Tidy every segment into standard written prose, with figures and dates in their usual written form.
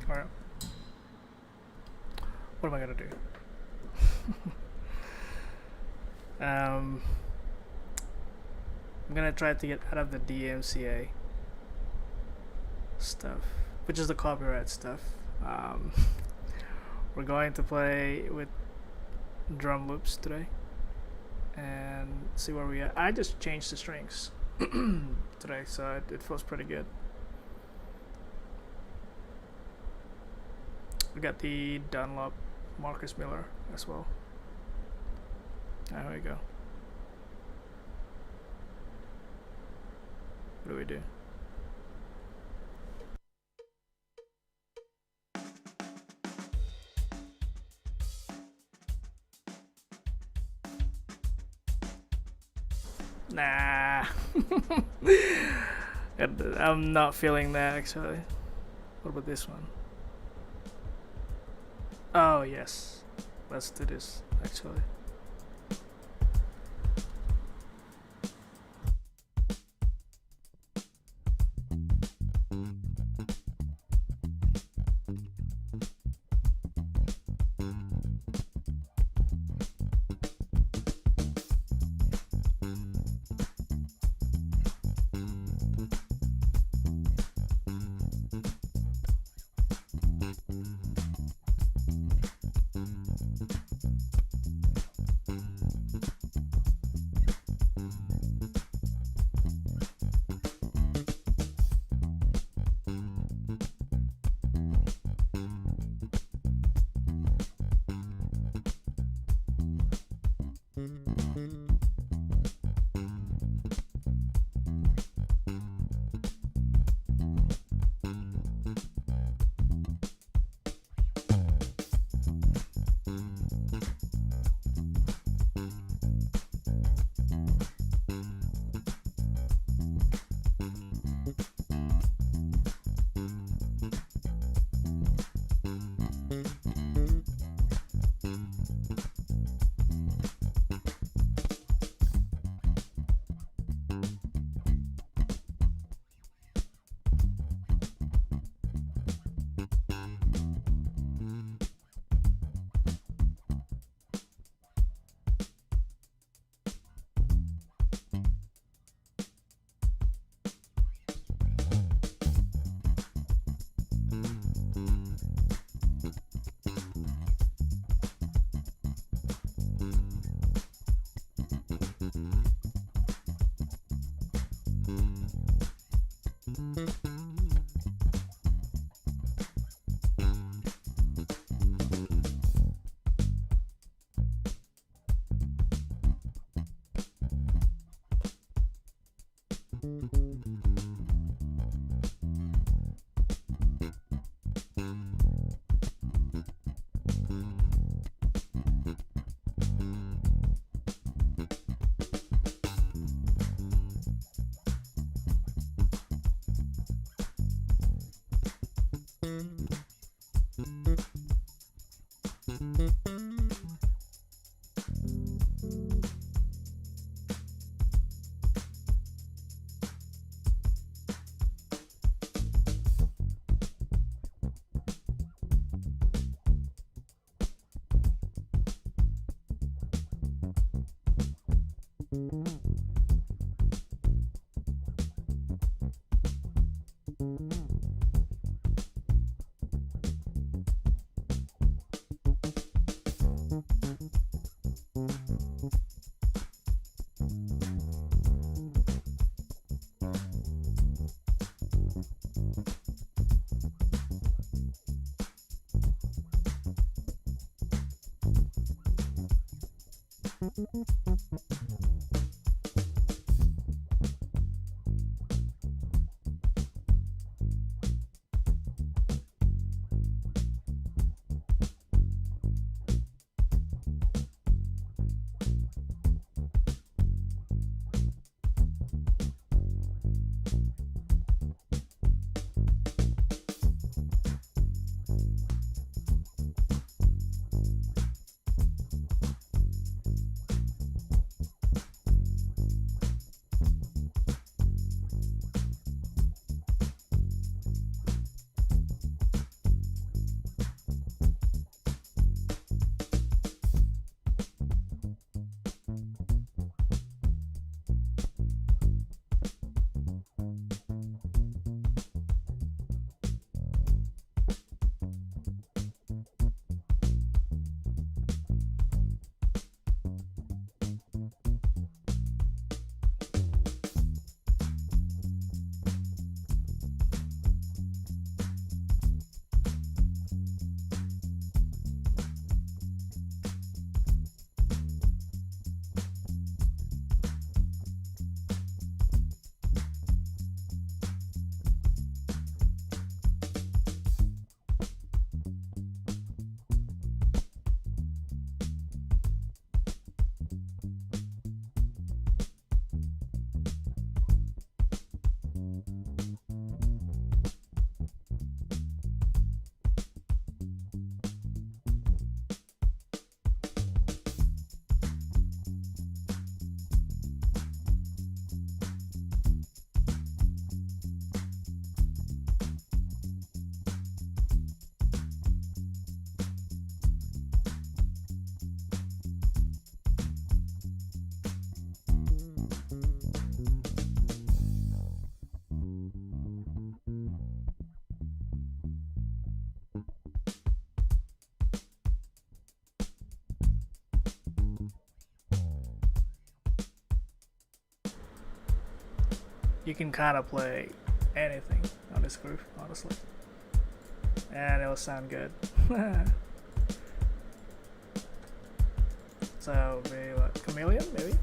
Alright. What am I gonna do? I'm gonna try to get out of the DMCA stuff, which is the copyright stuff. We're going to play with drum loops today and see where we are. I just changed the strings today, so it feels pretty good. We got the Dunlop Marcus Miller as well. There we go. What do we do? Nah. I'm not feeling that actually. What about this one? Oh yes, let's do this actually. You can kind of play anything on this groove, honestly, and it will sound good. So maybe what, Chameleon, maybe?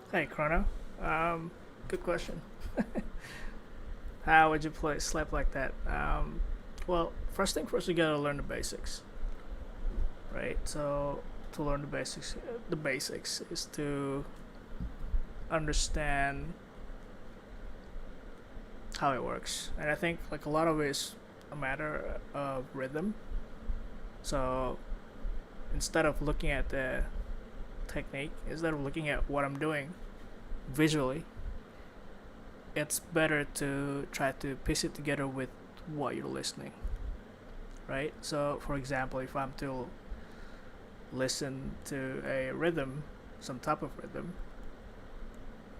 Hey, Chrono. Good question. How would you play slap like that? Well, first thing first, you gotta learn the basics, right? So to learn the basics is to understand how it works, and I think like a lot of it is a matter of rhythm. So instead of looking at the technique, instead of looking at what I'm doing visually, it's better to try to piece it together with what you're listening, right? So, for example, if I'm to listen to a rhythm, some type of rhythm,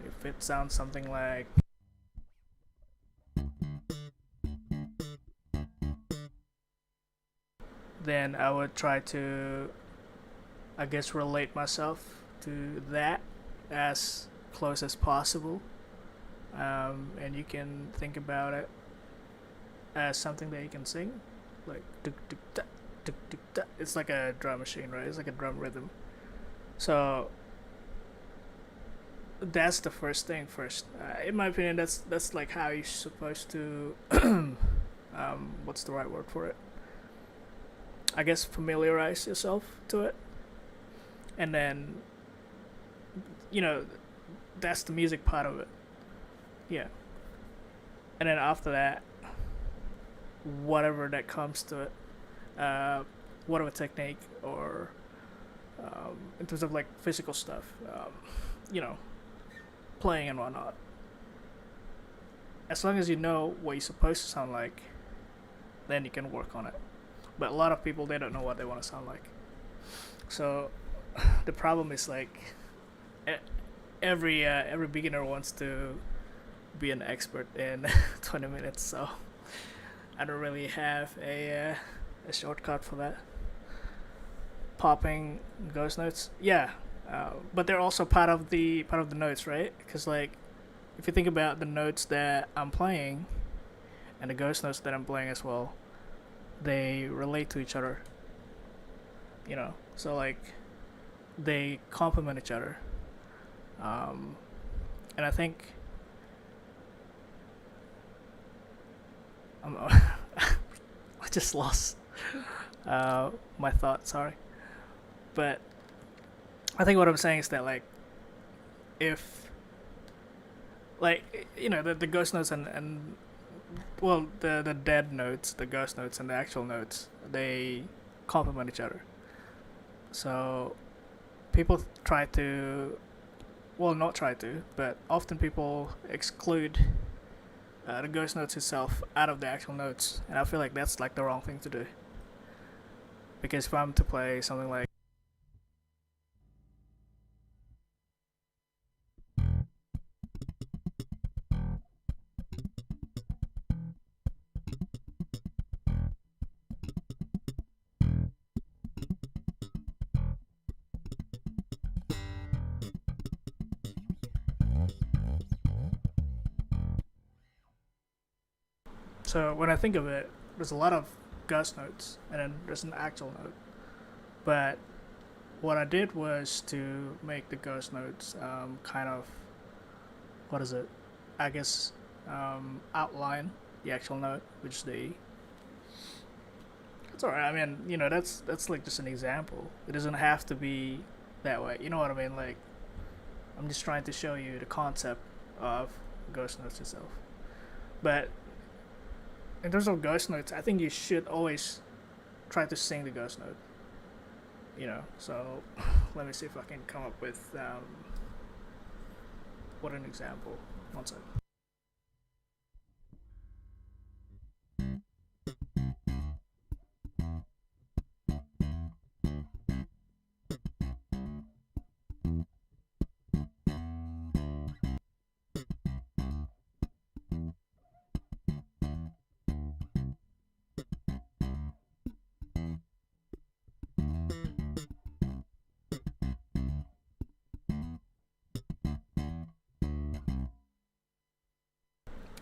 if it sounds something like, then I would try to, I guess, relate myself to that as close as possible. And you can think about it as something that you can sing, like tuk tuk ta, tuk tuk ta. It's like a drum machine, right? It's like a drum rhythm. So that's the first thing first. In my opinion, that's like how you're supposed to. What's the right word for it? I guess familiarize yourself to it, and then you know that's the music part of it. Yeah, and then after that, whatever that comes to it, whatever technique or in terms of like physical stuff, you know, playing and whatnot. As long as you know what you're supposed to sound like, then you can work on it. But a lot of people they don't know what they want to sound like. So the problem is like every beginner wants to be an expert in 20 minutes. So I don't really have a shortcut for that. Popping ghost notes, yeah, but they're also part of the notes, right? Because like if you think about the notes that I'm playing and the ghost notes that I'm playing as well, they relate to each other. So like they complement each other, um, and I think I'm, I just lost my thought. Sorry, but I think what I'm saying is that like if the ghost notes and well the dead notes, the ghost notes and the actual notes, they complement each other. So people try to, well, not try to, but often people exclude the ghost notes itself out of the actual notes, and I feel like that's like the wrong thing to do. Because if I'm to play something like so when I think of it, there's a lot of ghost notes and then there's an actual note. But what I did was to make the ghost notes kind of, what is it? I guess outline the actual note, which they. It's alright. I mean, that's like just an example. It doesn't have to be that way. You know what I mean? Like I'm just trying to show you the concept of ghost notes itself. But in terms of ghost notes, I think you should always try to sing the ghost note. So let me see if I can come up with what an example. One second.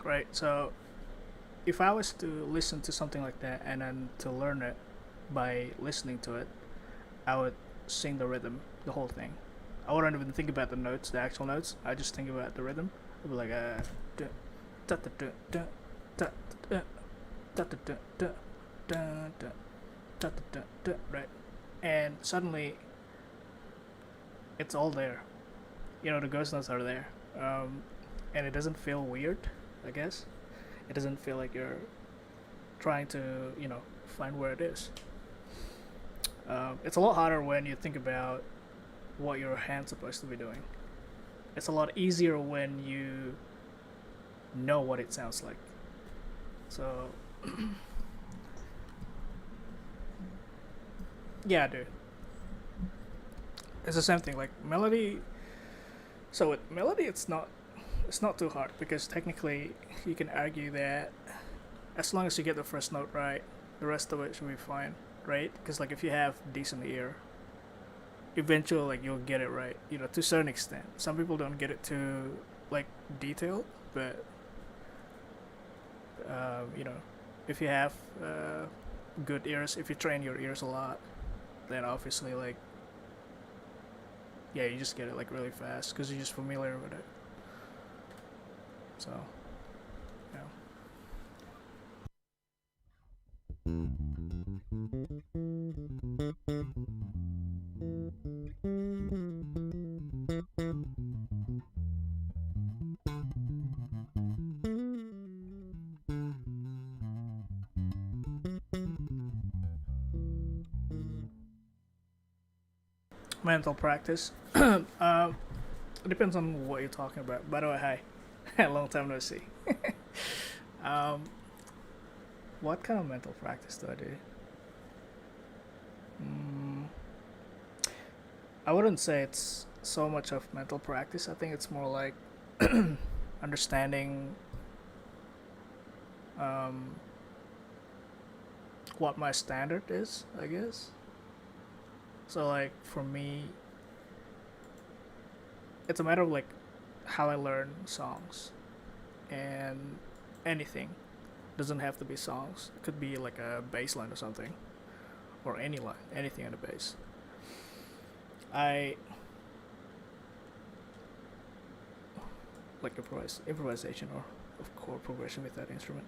Right, so if I was to listen to something like that and then to learn it by listening to it, I would sing the rhythm, the whole thing. I wouldn't even think about the notes, the actual notes. I just think about the rhythm. I'd be like, da da da da da da da da da da da da da da, right? And suddenly, it's all there. The ghost notes are there, and it doesn't feel weird. I guess it doesn't feel like you're trying to, find where it is. It's a lot harder when you think about what your hand's supposed to be doing. It's a lot easier when you know what it sounds like. So, yeah, dude. It's the same thing. Like melody. So with melody, it's not too hard because technically you can argue that as long as you get the first note right, the rest of it should be fine, right? Because like if you have decent ear, eventually like you'll get it right, to a certain extent. Some people don't get it too like detailed, but if you have good ears, if you train your ears a lot, then obviously like you just get it like really fast because you're just familiar with it. So, yeah. Mental practice. It depends on what you're talking about. By the way, hi. Long time no see. What kind of mental practice do I do? I wouldn't say it's so much of mental practice. I think it's more like understanding what my standard is, I guess. So like for me, it's a matter of like how I learn songs, and anything doesn't have to be songs. It could be like a bass line or something, or any line, anything on the bass. I like improvisation or of chord progression with that instrument.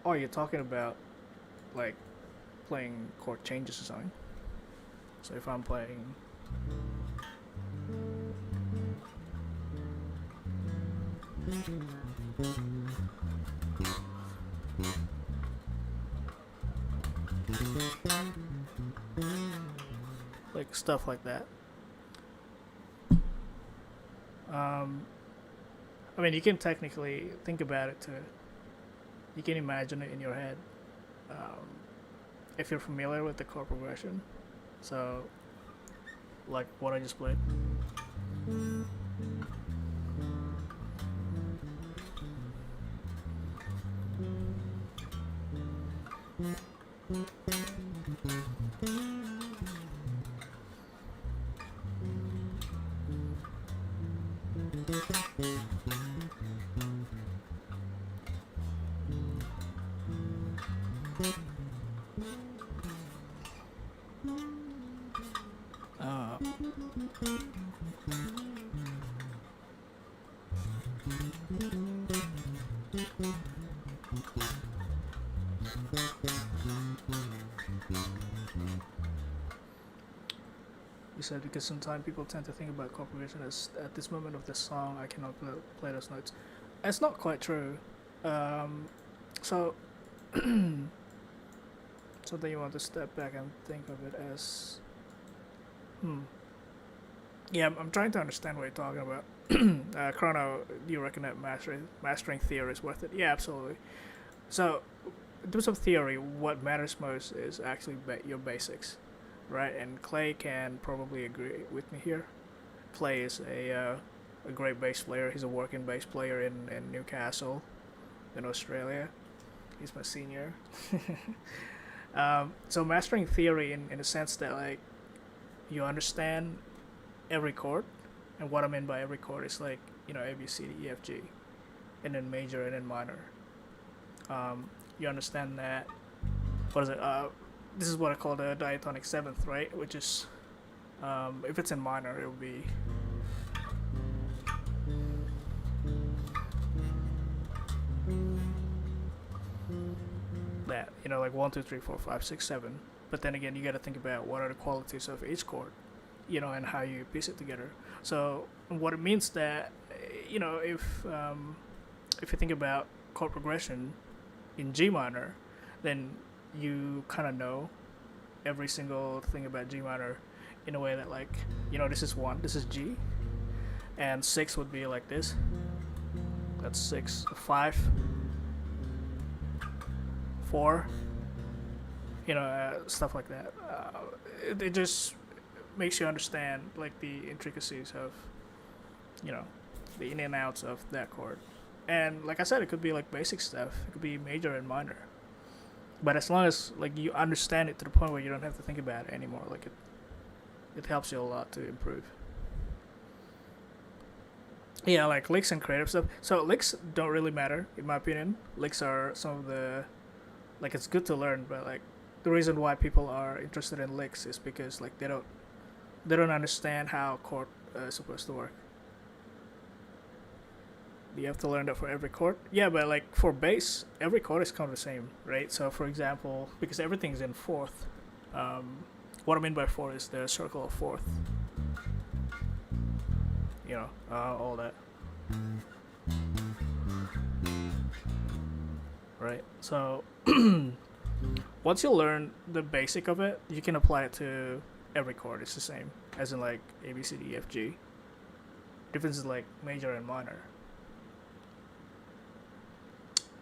Oh, you're talking about like playing chord changes or something. So if I'm playing like stuff like that. I mean, you can technically think about it too. You can imagine it in your head if you're familiar with the chord progression. So, like what I just played. Uh, said, because sometimes people tend to think about chord progression as at this moment of the song I cannot play those notes. It's not quite true. So so then you want to step back and think of it as, yeah, I'm trying to understand what you're talking about. Chrono, do you reckon that mastering theory is worth it? Yeah, absolutely. So, in terms of theory, what matters most is actually your basics, right? And Clay can probably agree with me here. Clay is a great bass player. He's a working bass player in Newcastle, in Australia. He's my senior. So mastering theory in the sense that like you understand every chord, and what I mean by every chord is like, you know, A B C D E F G, and then major and then minor. You understand that, what is it? This is what I call the diatonic seventh, right? Which is, if it's in minor, it will be that, you know, like 1, 2, 3, 4, 5, 6, 7. But then again, you got to think about what are the qualities of each chord, you know, and how you piece it together. So what it means that, you know, if you think about chord progression in G minor, then you kind of know every single thing about G minor in a way that, like, you know, this is 1, this is G, and 6 would be like this. That's 6, 5, 4, you know, stuff like that. It just makes you understand like the intricacies of, you know, the in and outs of that chord. And like I said, it could be like basic stuff. It could be major and minor. But as long as like you understand it to the point where you don't have to think about it anymore, like it helps you a lot to improve. Yeah, like licks and creative stuff. So licks don't really matter in my opinion. Licks are some of the, like, it's good to learn, but like the reason why people are interested in licks is because like they don't understand how chord is supposed to work. You have to learn that for every chord. Yeah, but like for bass, every chord is kind of the same, right? So for example, because everything's in fourth, what I mean by fourth is the circle of fourth. You know, all that. Right? So once you learn the basic of it, you can apply it to every chord. It's the same, as in like A, B, C, D, E, F, G. Difference is like major and minor.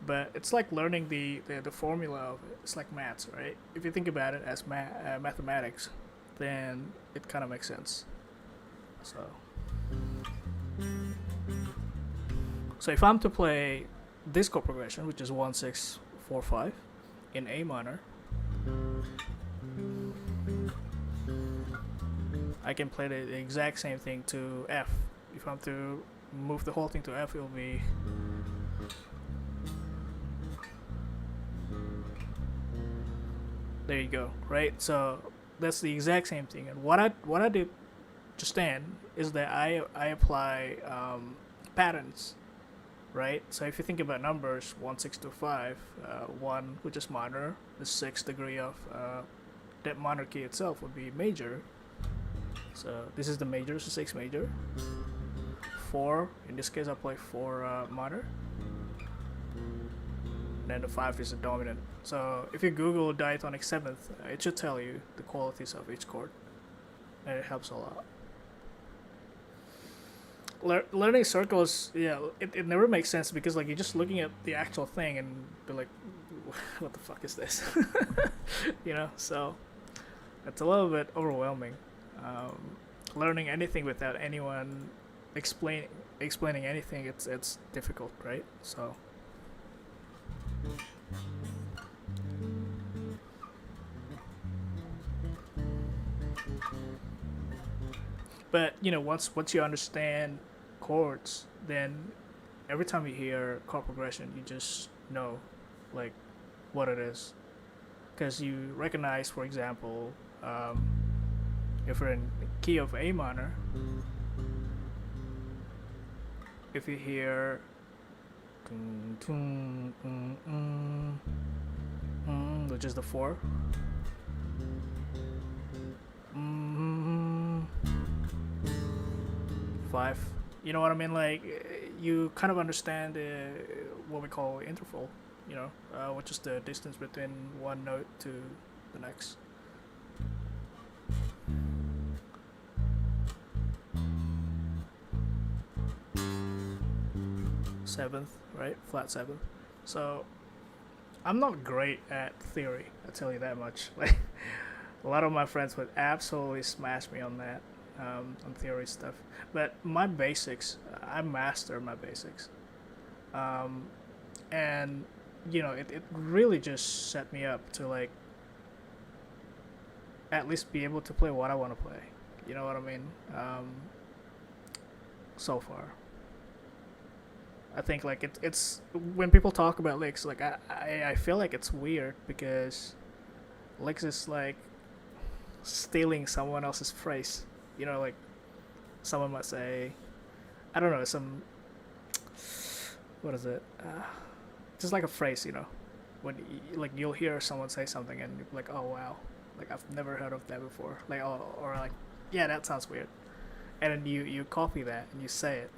But it's like learning the formula of it. It's like maths, right? If you think about it as mathematics, then it kind of makes sense. So if I'm to play this chord progression, which is 1, 6, 4, 5, in A minor, I can play the exact same thing to F. If I'm to move the whole thing to F, it will be there you go, right? So that's the exact same thing. And what I did just then is that I apply patterns, right? So if you think about numbers 1, 6, 2, 5, 1, which is minor, the 6th degree of that minor key itself would be major. So this is the major, so 6 major. 4, in this case I play 4 minor. And then the 5 is the dominant. So if you Google diatonic 7th, it should tell you the qualities of each chord. And it helps a lot. Learning circles, yeah, it never makes sense because like you're just looking at the actual thing and be like, what the fuck is this? You know, so it's a little bit overwhelming. Learning anything without anyone explaining anything, it's difficult, right? So but you know, once you understand chords, then every time you hear chord progression, you just know like what it is, because you recognize, for example, if you're in the key of A minor, if you hear which is the 4, 5. You know what I mean? Like you kind of understand what we call interval. You know, which is the distance between one note to the next. Seventh, right? Flat seventh. So I'm not great at theory. I tell you that much. Like a lot of my friends would absolutely smash me on that, on theory stuff. But my basics, I master my basics, and you know, it really just set me up to like at least be able to play what I want to play. You know what I mean? So far. I think like it's when people talk about licks, like I feel like it's weird because licks is like stealing someone else's phrase. You know, like someone might say, I don't know, some what is it? Just like a phrase, you know, when like you'll hear someone say something and you're like, oh wow, like I've never heard of that before, like or like yeah, that sounds weird, and then you copy that and you say it.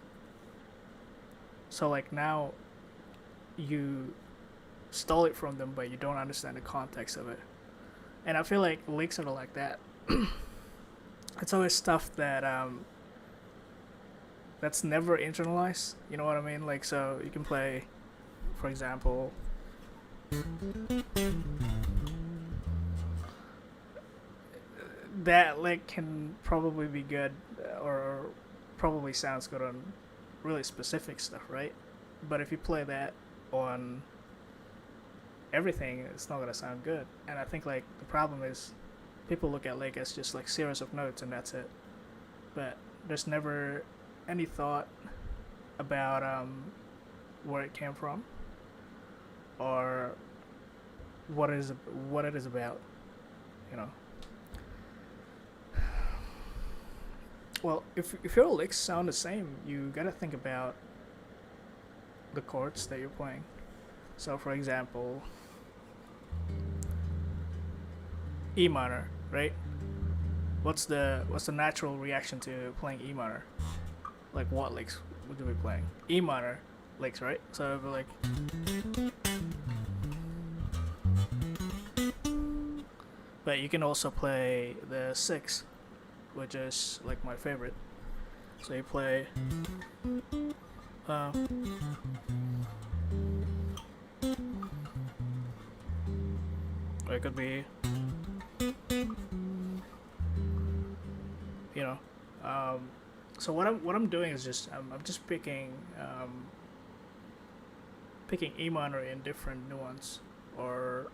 So like now you stole it from them, but you don't understand the context of it. And I feel like licks are like that. It's always stuff that that's never internalized. You know what I mean? Like so you can play, for example, that lick can probably be good or probably sounds good on really specific stuff, right? But if you play that on everything, it's not gonna sound good. And I think like the problem is people look at lick as just like series of notes and that's it. But there's never any thought about where it came from or what it is about, you know. Well, if your licks sound the same, you gotta think about the chords that you're playing. So, for example, E minor, right? What's the natural reaction to playing E minor? Like what licks would you be playing? E minor licks, right? So it'd be like, but you can also play the 6, which is like my favorite. So you play or it could be, you know, so what I'm doing is just I'm just picking E minor in different nuance or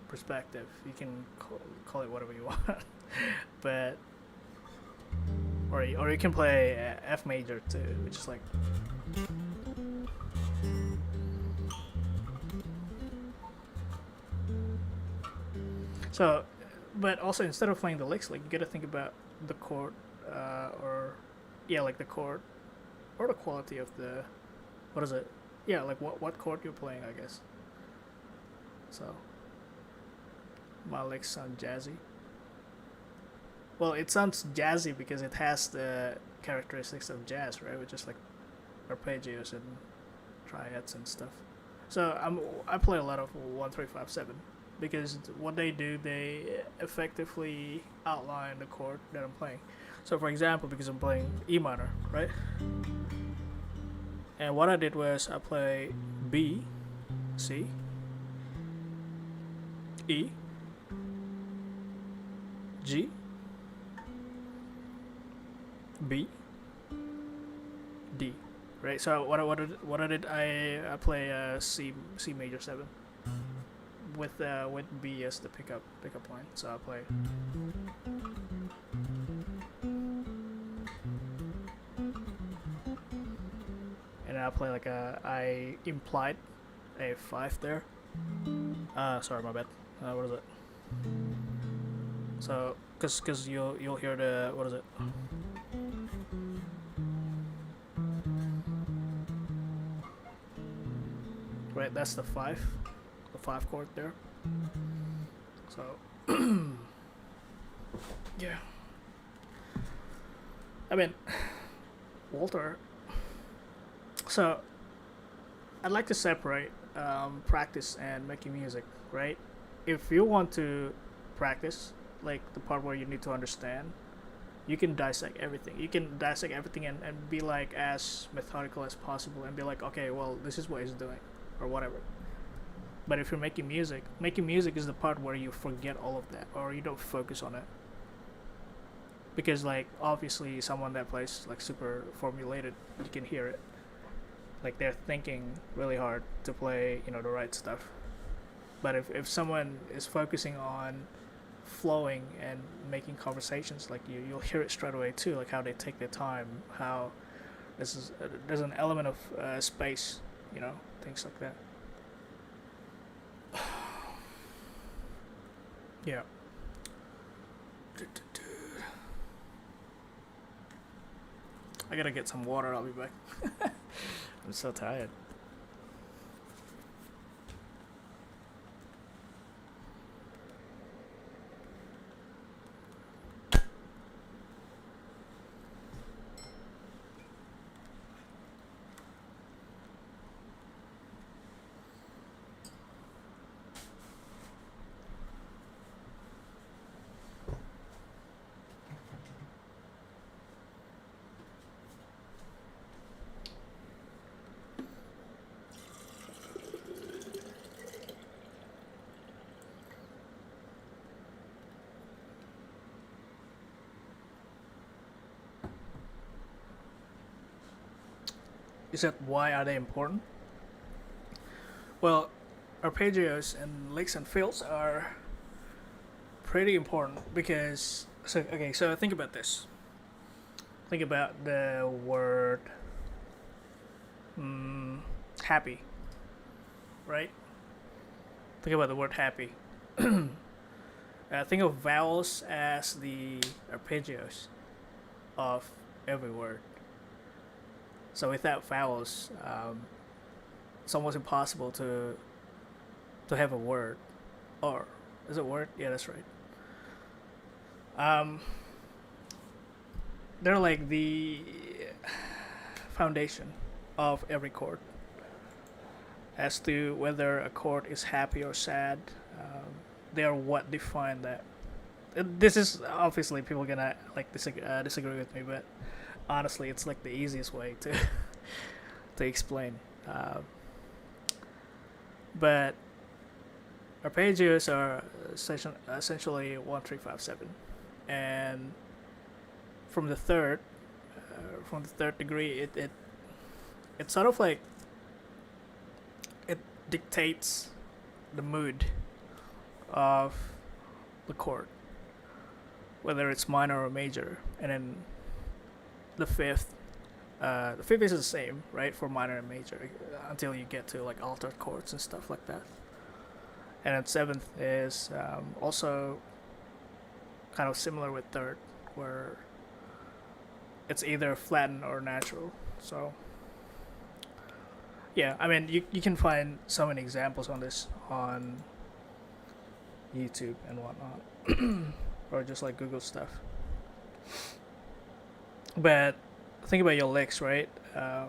perspective. You can call it whatever you want, but or you can play F major too, which is like so. But also instead of playing the licks, like you gotta think about the chord, or yeah, like the chord or the quality of the what is it? Yeah, like what chord you're playing, I guess. So my licks sound jazzy. Well, it sounds jazzy because it has the characteristics of jazz, right? Which is like arpeggios and triads and stuff. So I play a lot of 1-3-5-7 because what they do, they effectively outline the chord that I'm playing. So for example, because I'm playing E minor, right? And what I did was I play B, C, E, G, B, D, right? So what I did I play C major 7 with B as the pickup line. So I play and I play like I implied a 5 there. Sorry, my bad. What is it? So cause you'll hear the what is it? Right, that's the 5 chord there. So yeah, I mean Walter. So I'd like to separate practice and making music, right? If you want to practice, like the part where you need to understand, you can dissect everything. You can dissect everything and be like as methodical as possible and be like, okay, well, this is what he's doing, or whatever. But if you're making music is the part where you forget all of that, or you don't focus on it. Because, like, obviously, someone that plays, like, super formulated, you can hear it. Like, they're thinking really hard to play, the right stuff. But if someone is focusing on flowing and making conversations, like, you'll hear it straight away, too. Like, how they take their time, how there's an element of space, things like that. Yeah. I gotta get some water, I'll be back. I'm so tired. You said, why are they important? Well, arpeggios and licks and fills are pretty important because so think about this. Think about the word happy, right? Think about the word happy. Think of vowels as the arpeggios of every word. So without vowels, it's almost impossible to have a word. Or is it a word? Yeah, that's right. They're like the foundation of every chord. As to whether a chord is happy or sad, they are what define that. This is obviously people gonna like disagree with me, but honestly, it's like the easiest way to to explain. But arpeggios are essentially 1, 3, 5, 7, and from the third degree, it sort of like it dictates the mood of the chord, whether it's minor or major, and then the fifth is the same, right, for minor and major until you get to like altered chords and stuff like that. And then seventh is also kind of similar with third, where it's either flattened or natural. So yeah, I mean you can find so many examples on this on YouTube and whatnot, or just like Google stuff. But think about your licks, right?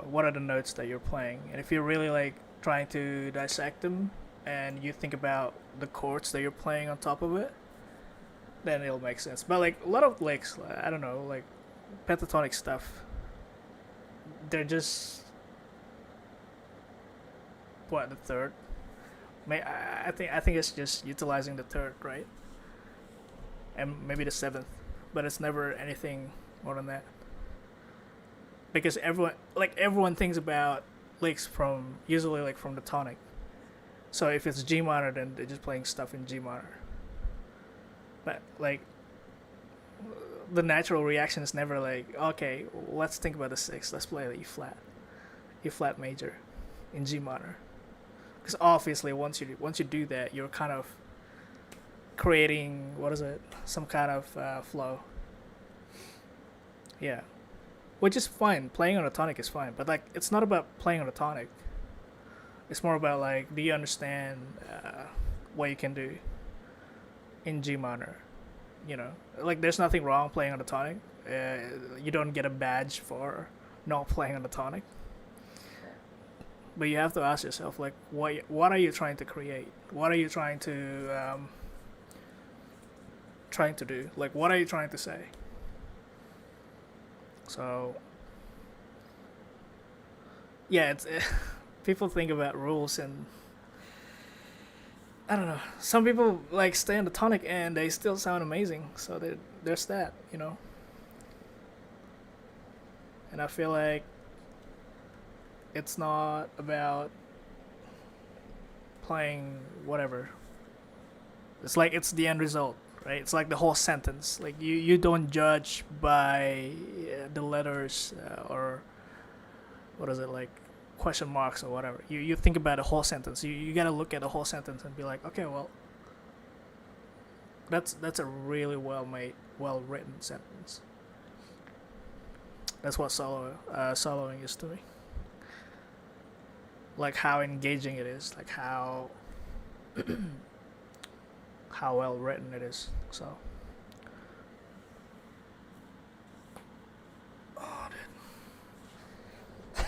What are the notes that you're playing? And if you're really like trying to dissect them, and you think about the chords that you're playing on top of it, then it'll make sense. But like a lot of licks, I don't know, like pentatonic stuff, they're just what, the third. I think it's just utilizing the third, right? And maybe the seventh, but it's never anything more than that. Because everyone thinks about licks from usually like from the tonic. So if it's G minor, then they're just playing stuff in G minor. But like the natural reaction is never like, okay, let's think about the sixth. Let's play the E flat major, in G minor. Because obviously once you do that, you're kind of creating some kind of flow. Yeah. Which is fine. Playing on a tonic is fine, but like it's not about playing on a tonic. It's more about like, do you understand what you can do in G minor? Like there's nothing wrong playing on a tonic. You don't get a badge for not playing on the tonic. But you have to ask yourself, like, what are you trying to create? What are you trying to do? Like, what are you trying to say? So, yeah, it's people think about rules, and I don't know. Some people like stay on the tonic and they still sound amazing. So there's that, you know. And I feel like it's not about playing whatever. It's like it's the end result, right? It's like the whole sentence. Like you don't judge by the letters or what is it, like question marks or whatever. You think about the whole sentence. You gotta look at the whole sentence and be like, okay, well, that's a really well made, well written sentence. That's what soloing is to me. Like how engaging it is, like how how well written it is. So, oh, dude.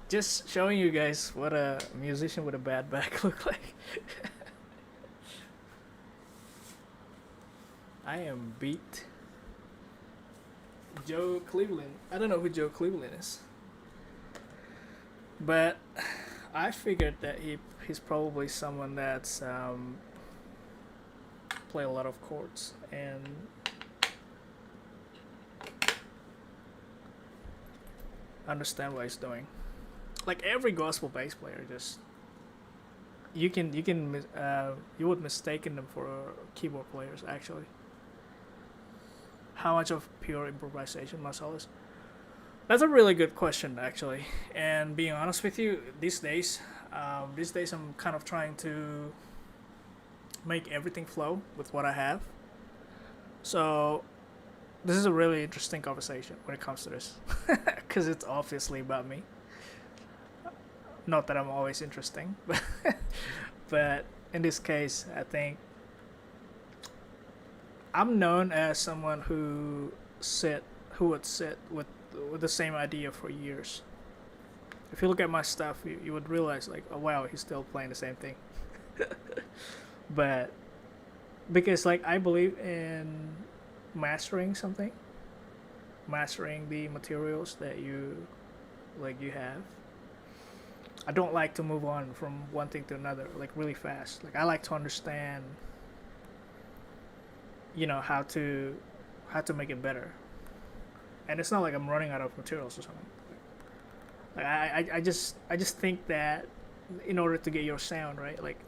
Just showing you guys what a musician with a bad back look like. I am beat. Joe Cleveland. I don't know who Joe Cleveland is. But I figured that he's probably someone that's play a lot of chords and understand what he's doing. Like every gospel bass player, just you would mistaken them for keyboard players actually. How much of pure improvisation Marcel is? That's a really good question, actually. And being honest with you, these days I'm kind of trying to make everything flow with what I have. So this is a really interesting conversation when it comes to this, because it's obviously about me. Not that I'm always interesting, but in this case, I think I'm known as someone who would sit with the same idea for years. If you look at my stuff, you would realize like, oh wow, he's still playing the same thing. But because like I believe in mastering something, mastering the materials that you have. I don't like to move on from one thing to another like really fast. Like I like to understand, how to make it better. And it's not like I'm running out of materials or something. Like I just think that in order to get your sound right, like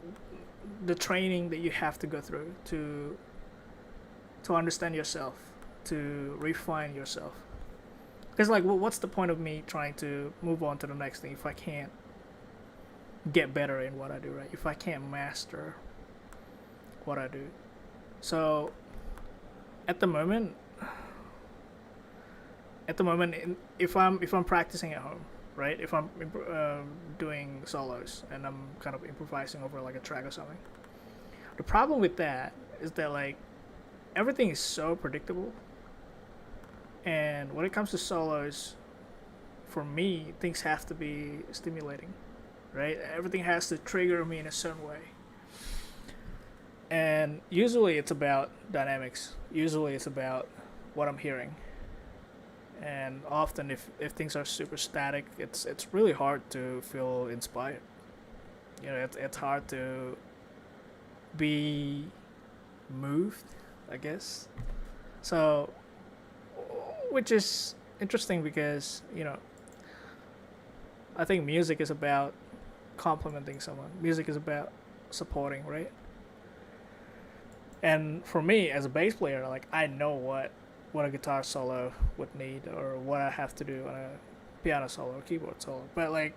the training that you have to go through to understand yourself, to refine yourself. Because like, what's the point of me trying to move on to the next thing if I can't get better in what I do, right? If I can't master what I do. So at the moment, if I'm practicing at home, right? If I'm doing solos and I'm kind of improvising over like a track or something, the problem with that is that like everything is so predictable, and when it comes to solos, for me, things have to be stimulating, right? Everything has to trigger me in a certain way. And usually it's about dynamics. Usually it's about what I'm hearing. And often if things are super static, it's really hard to feel inspired. It's hard to be moved, I guess. So, which is interesting because, I think music is about complimenting someone. Music is about supporting, right? And for me, as a bass player, like I know what a guitar solo would need or what I have to do on a piano solo or keyboard solo. But like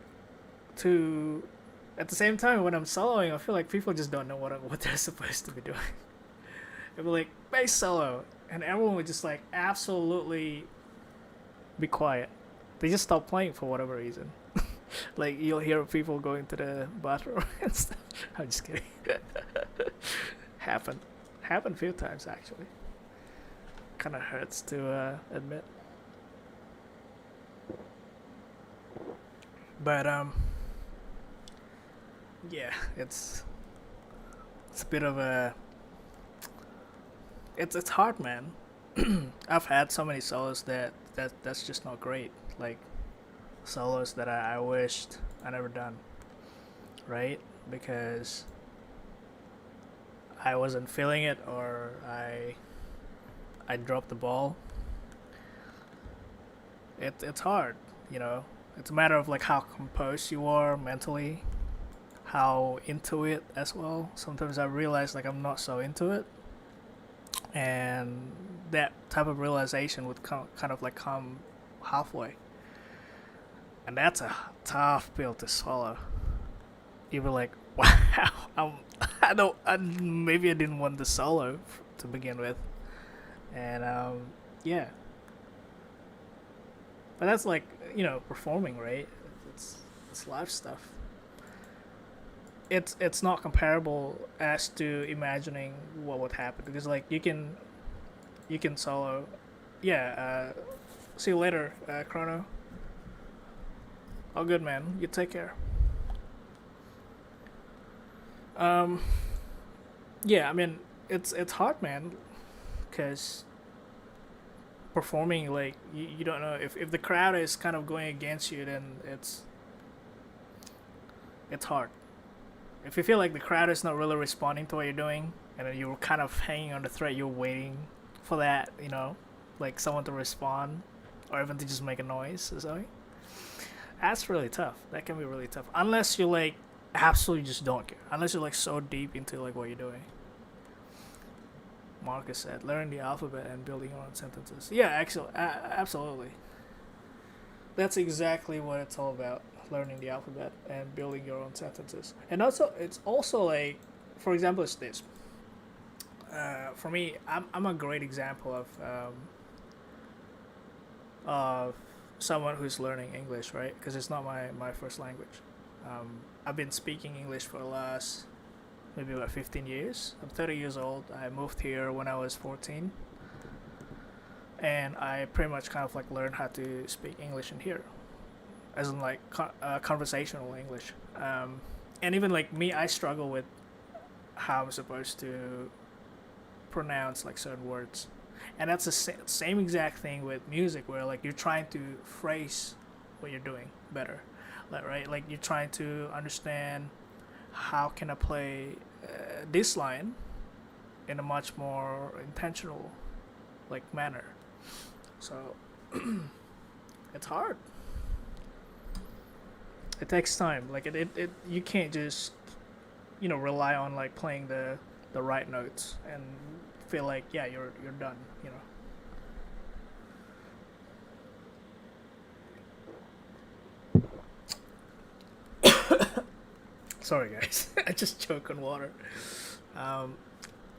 at the same time when I'm soloing, I feel like people just don't know what they're supposed to be doing. They'd be like, bass solo, and everyone would just like absolutely be quiet. They just stop playing for whatever reason. Like you'll hear people going to the bathroom and stuff. I'm just kidding. Happened a few times actually. Kind of hurts to admit. But yeah, it's a bit of a it's hard, man. I've had so many solos that's just not great. Like solos that I wished I never done, right? Because I wasn't feeling it, or I dropped the ball. It's hard, you know. It's a matter of like how composed you are mentally, how into it as well. Sometimes I realize like I'm not so into it, and that type of realization would kind of like come halfway, and that's a tough pill to swallow. You were like, wow, I don't, maybe I didn't want the solo to begin with, and yeah, but that's like performing, right? It's it's live stuff. It's not comparable as to imagining what would happen, because like you can solo. Yeah. See you later, Chrono. All good, man. You take care. Um. Yeah. I mean, it's hard, man, because performing, like, you don't know if the crowd is kind of going against you, then it's hard. If you feel like the crowd is not really responding to what you're doing, and then you're kind of hanging on the thread, you're waiting for that, like someone to respond, or even to just make a noise or something. That's really tough. That can be really tough. Unless you like absolutely just don't care. Unless you're like so deep into like what you're doing. Marcus said, learn the alphabet and building your own sentences. Yeah, actually, absolutely. That's exactly what it's all about. Learning the alphabet and building your own sentences. And also, it's also like, for example, it's this. For me, I'm a great example of someone who's learning English, right? Because it's not my first language. I've been speaking English for the last maybe about 15 years. I'm 30 years old. I moved here when I was 14. And I pretty much kind of like learned how to speak English in here, as in like conversational English. And even like me, I struggle with how I'm supposed to pronounce like certain words. And that's the same exact thing with music, where like you're trying to phrase what you're doing better, like, right? Like you're trying to understand how can I play this line in a much more intentional like manner. So it's hard. It takes time. Like it you can't just rely on like playing the right notes and feel like, yeah, you're done. Sorry guys, I just choked on water. Um,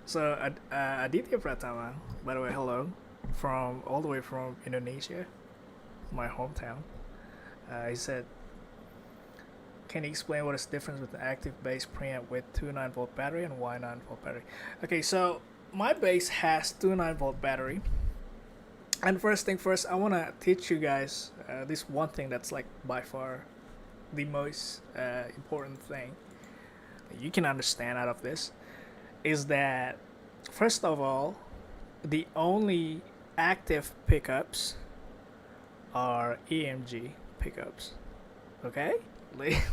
so Aditya Pratama, by the way, hello, from all the way from Indonesia, my hometown. He said, can you explain what is the difference with an active bass preamp with 2 9-volt battery and why 9-volt battery? Okay, so my bass has 2 9-volt battery. And first thing first, I want to teach you guys this one thing that's like by far the most important thing you can understand out of this, is that first of all, the only active pickups are EMG pickups. Okay,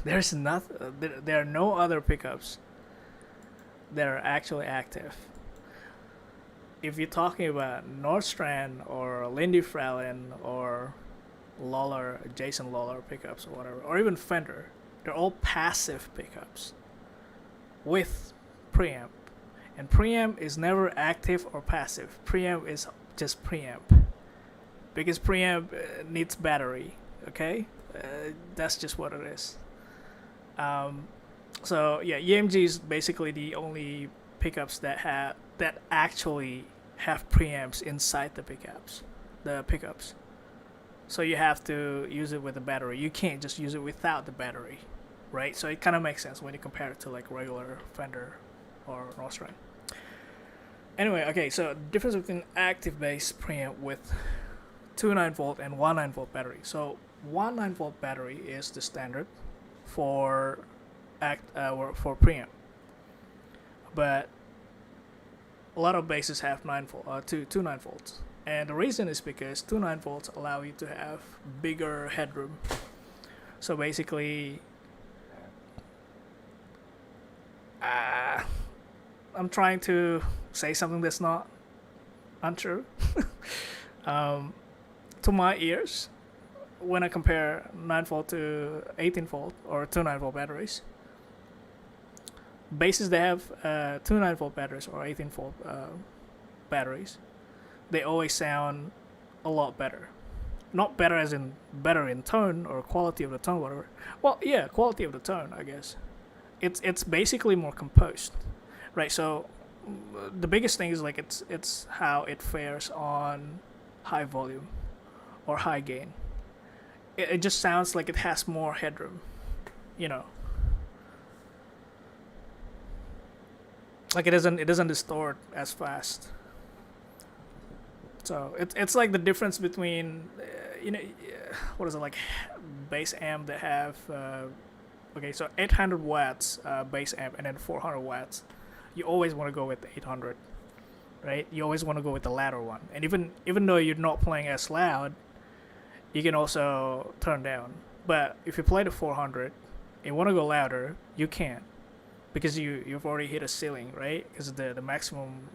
there's nothing. There are no other pickups that are actually active. If you're talking about Nordstrand or Lindy Fralin or Lawler, Jason Lawler pickups or whatever, or even Fender, they're all passive pickups with preamp. And preamp is never active or passive. Preamp is just preamp. Because preamp needs battery, okay? That's just what it is. So yeah, EMG is basically the only pickups that actually have preamps inside the pickups. So you have to use it with a battery. You can't just use it without the battery, right? So it kind of makes sense when you compare it to like regular Fender or Nordstrand. Anyway, okay, so the difference between active bass preamp with 2 9-volt and 1 9-volt battery. So one 9-volt battery is the standard for for preamp, but a lot of bases have 9-volt, two 9 volts, and the reason is because two 9 volts allow you to have bigger headroom. So basically, uh, I'm trying to say something that's not untrue. um, to my ears, when I compare 9-volt to 18-volt or two 9-volt batteries, bases that have two 9-volt batteries or 18-volt batteries, they always sound a lot better. Not better as in better in tone or quality of the tone, whatever. Well, yeah, quality of the tone, I guess. It's basically more composed, right? So the biggest thing is like it's how it fares on high volume or high gain. It just sounds like it has more headroom, you know. Like it doesn't distort as fast. So it's like the difference between what is it like bass amp that have okay, so 800 watts bass amp and then 400 watts. You always want to go with the 800, right? You always want to go with the louder one. And even though you're not playing as loud, you can also turn down. But if you play the 400 and want to go louder, you can, because you've already hit a ceiling, right? Because the maximum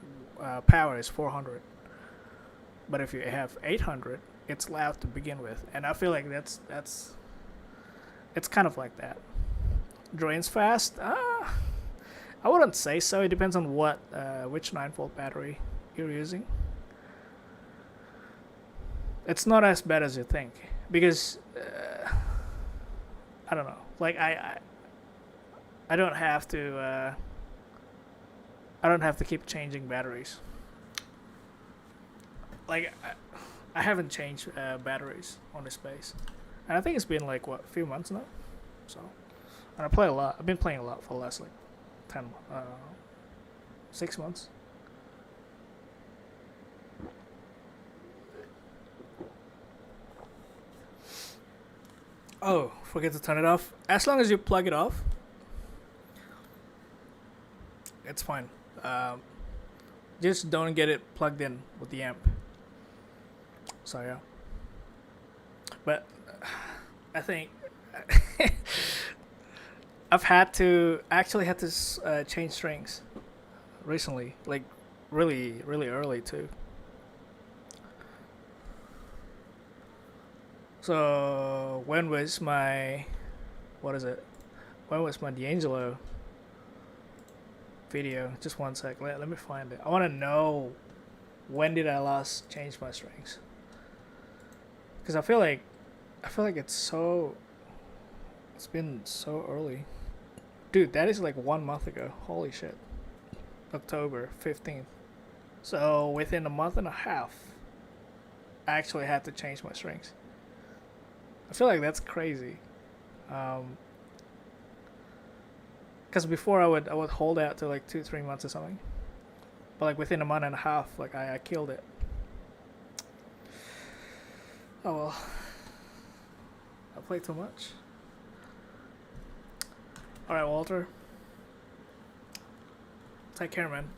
power is 400. But if you have 800, it's loud to begin with, and I feel like that's it's kind of like that. Drains fast? I wouldn't say so. It depends on what which 9-volt battery you're using. It's not as bad as you think, because I don't know. Like I don't have to I don't have to keep changing batteries. Like I haven't changed batteries on this bass, and I think it's been like what, a few months now. So, and I play a lot. I've been playing a lot for the last like 10, 6 months. Oh, forget to turn it off. As long as you plug it off, it's fine. Just don't get it plugged in with the amp. So yeah, but I think I've had to change strings recently, like really really early too. So when was my what is it? When was my D'Angelo video? Just one sec. Let me find it. I want to know when did I last change my strings, because I feel like it's been so early. Dude, that is like 1 month ago. Holy shit. October 15th. So within a month and a half, I actually had to change my strings. I feel like that's crazy. Because before I would hold out to like 2-3 months or something, but like within a month and a half, like I killed it. Oh well, I played too much. All right, Walter. Take care, man.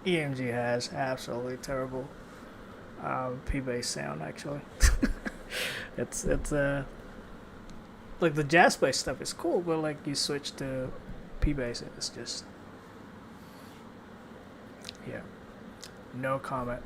EMG has absolutely terrible P bass sound. Actually, it's like the jazz bass stuff is cool, but like you switch to P bass, it's just yeah, no comment.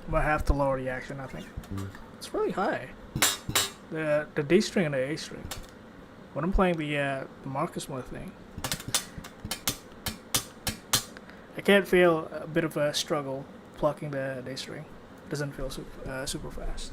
Might have to lower the action. I think it's really high. The D string and the A string. When I'm playing the Marcus Moore thing, I can't feel a bit of a struggle plucking the D string. It doesn't feel super fast.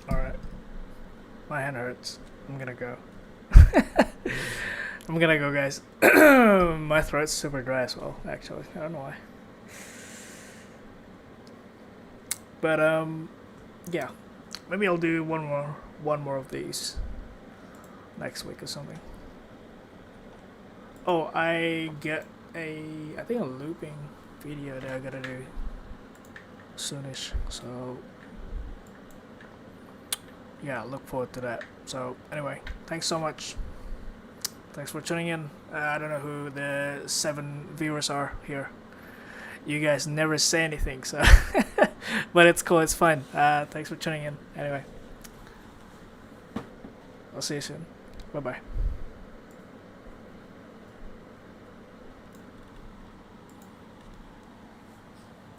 Alright, my hand hurts. I'm gonna go. I'm gonna go, guys. My throat's super dry as well, actually. I don't know why. But, yeah. Maybe I'll do one more of these next week or something. Oh, I get I think a looping video that I gotta do soonish. So, yeah, look forward to that. So, anyway, thanks so much. Thanks for tuning in. I don't know who the 7 viewers are here. You guys never say anything, so but it's cool. It's fine. Thanks for tuning in. Anyway, I'll see you soon. Bye bye.